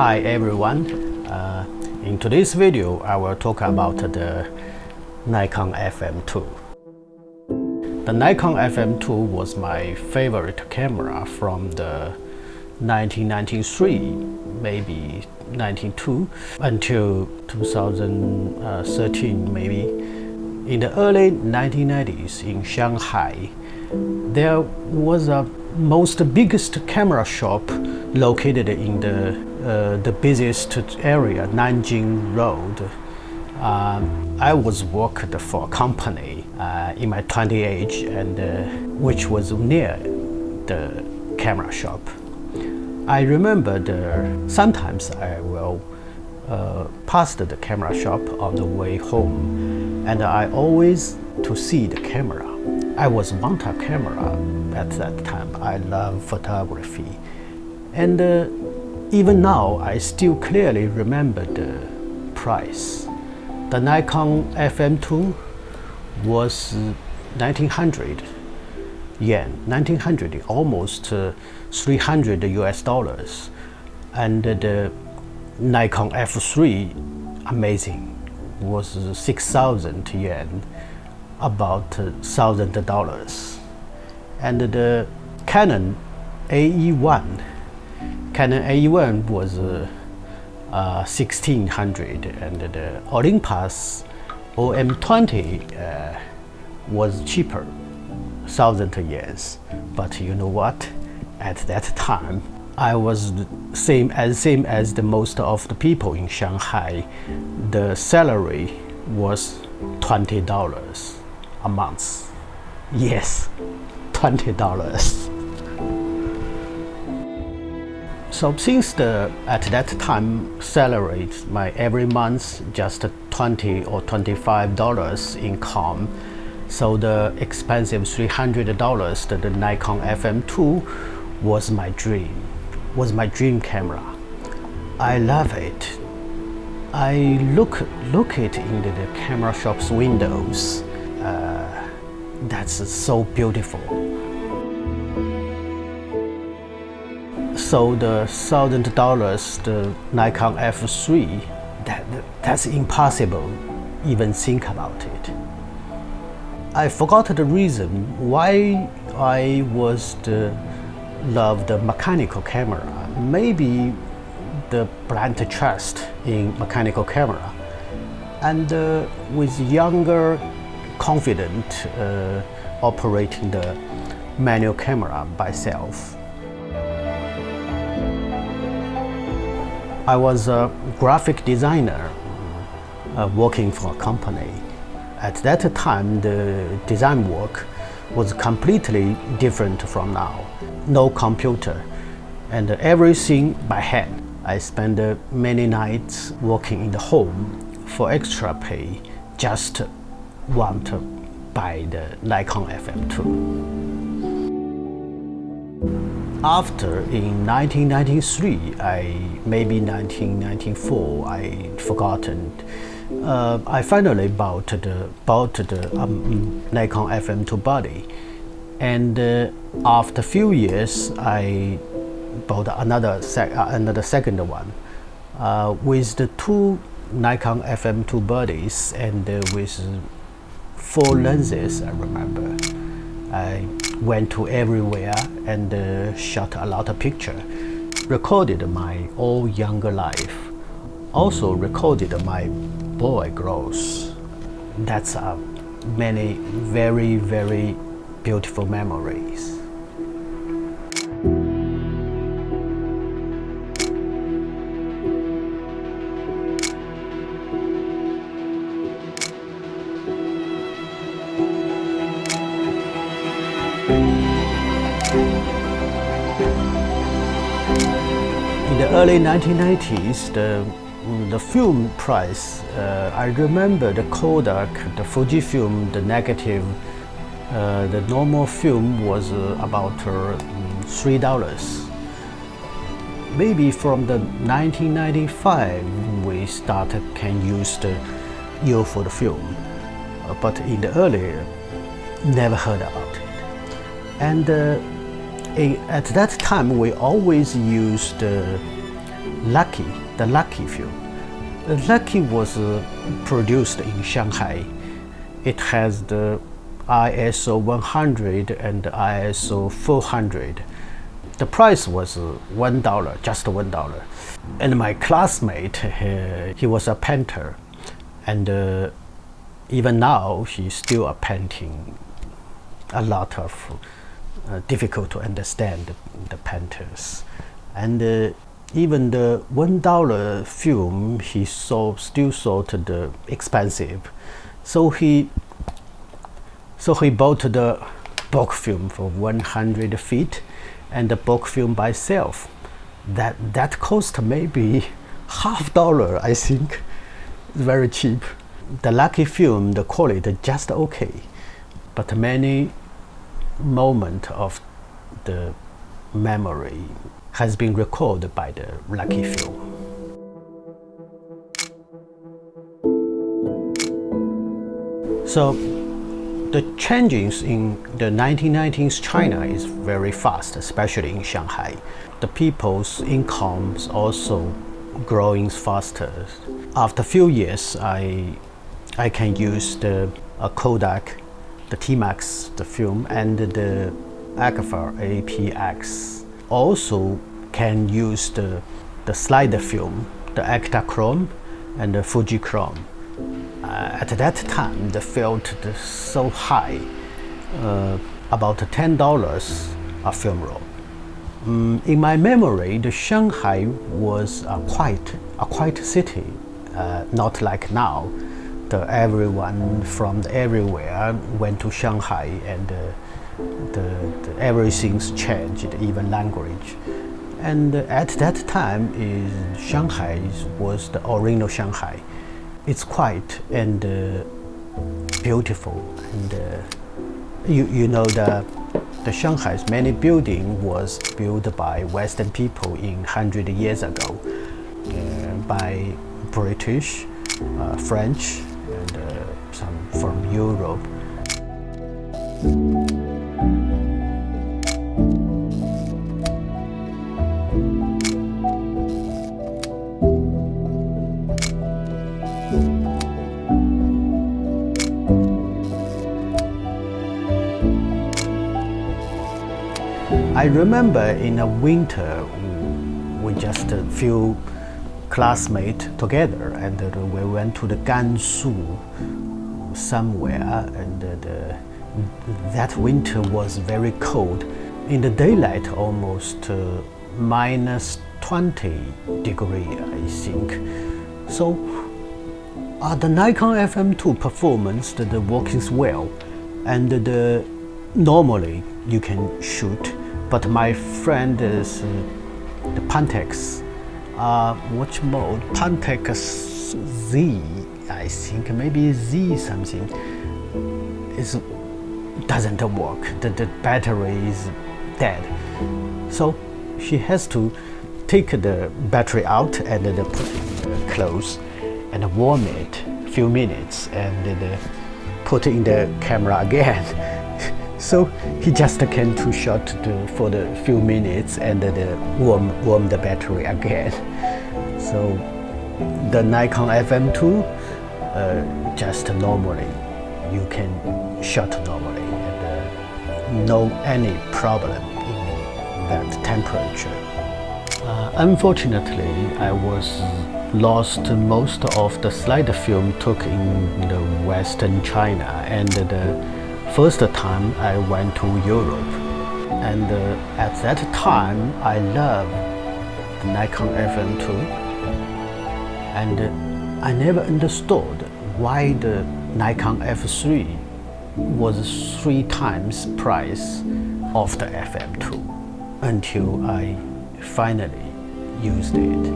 Hi everyone, in today's video I will talk about the Nikon FM2. The Nikon FM2 was my favorite camera from the 1993, maybe 92 until 2013 maybe. In the early 1990s in Shanghai, there was a biggest camera shop located in the busiest area, Nanjing Road. I was worked for a company in my 20 age, and which was near the camera shop. I remember sometimes I will pass the camera shop on the way home, and I always to see the camera. I was want a camera at that time. I love photography, and even now I still clearly remember the price. The Nikon FM2 was 1900 yen, 1900, almost $300 US, and the Nikon F3, amazing, was 6,000 yen, about $1,000, and the Canon AE1 was 1,600, and the Olympus OM20 was cheaper, 1,000 yen. But you know what? At that time, I was same as the most of the people in Shanghai. The salary was $20 a month. Yes, $20. So since at that time salary, my every month just $20 or $25 income, so the expensive $300, the Nikon FM2 was my dream camera. I love it. I look it in the camera shop's windows. That's so beautiful. So the $1,000, the Nikon F3, that's impossible. Even think about it. I forgot the reason why I love the mechanical camera. Maybe the blind trust in mechanical camera, and with younger, confident operating the manual camera by self. I was a graphic designer working for a company. At that time, the design work was completely different from now. No computer, and everything by hand. I spent many nights working in the home for extra pay, just want to buy the Nikon FM2. After, in 1993, maybe 1994, I forgotten. I finally bought the Nikon FM2 body, and after a few years, I bought another second one with the two Nikon FM2 bodies and with 4 lenses. I remember I went to everywhere and shot a lot of pictures, recorded my all younger life, also recorded my boy growth. That's many very, very beautiful memories. In the early 1990s, the film price, I remember the Kodak, the Fujifilm, the negative, the normal film was about $3. Maybe from the 1995 we can use the UFO film, but in the earlier, never heard about it. And at that time we always used the Lucky film. The Lucky was produced in Shanghai. It has the ISO 100 and ISO 400. The price was $1, just $1. And my classmate, he was a painter, and even now he's still a painting. A lot of difficult to understand the painters, and even the $1 film he still thought expensive, so he bought the bulk film for 100 feet, and the bulk film by itself that cost maybe $50, I think. Very cheap. The Lucky film, the quality just okay, but many moment of the memory has been recorded by the Lucky film. So the changes in the 1990s China is very fast, especially in Shanghai. The people's incomes also growing faster. After a few years, I can use the Kodak, the T-Max, the film, and the Agfa APX. Also can use the slider film, the Ektachrome and the Fujichrome. At that time, the felt so high, about $10 a film roll. In my memory, the Shanghai was a quiet city, not like now. Everyone from everywhere went to Shanghai, and everything's changed, even language. And at that time, Shanghai was the original Shanghai. It's quiet and beautiful, and you know the Shanghai's many building was built by Western people 100 years ago, by British, French, and some from Europe. I remember in the winter, we just a few classmates together, and we went to the Gansu somewhere, and that winter was very cold. In the daylight, almost minus 20 degrees, I think. So the Nikon FM2 performance, the works well, and normally you can shoot. But my friend is the Pentax, watch mode, Pentax Z, I think, maybe Z something, doesn't work. The battery is dead. So she has to take the battery out and put it close and warm it a few minutes, and put it in the camera again. So he just came to shot for the few minutes and warm the battery again. So the Nikon FM2 just normally you can shot normally, and no any problem in that temperature. Unfortunately, I was lost most of the slider film took in the Western China, and the first time I went to Europe, and at that time I loved the Nikon FM2, and I never understood why the Nikon F3 was 3 times price of the FM2 until I finally used it.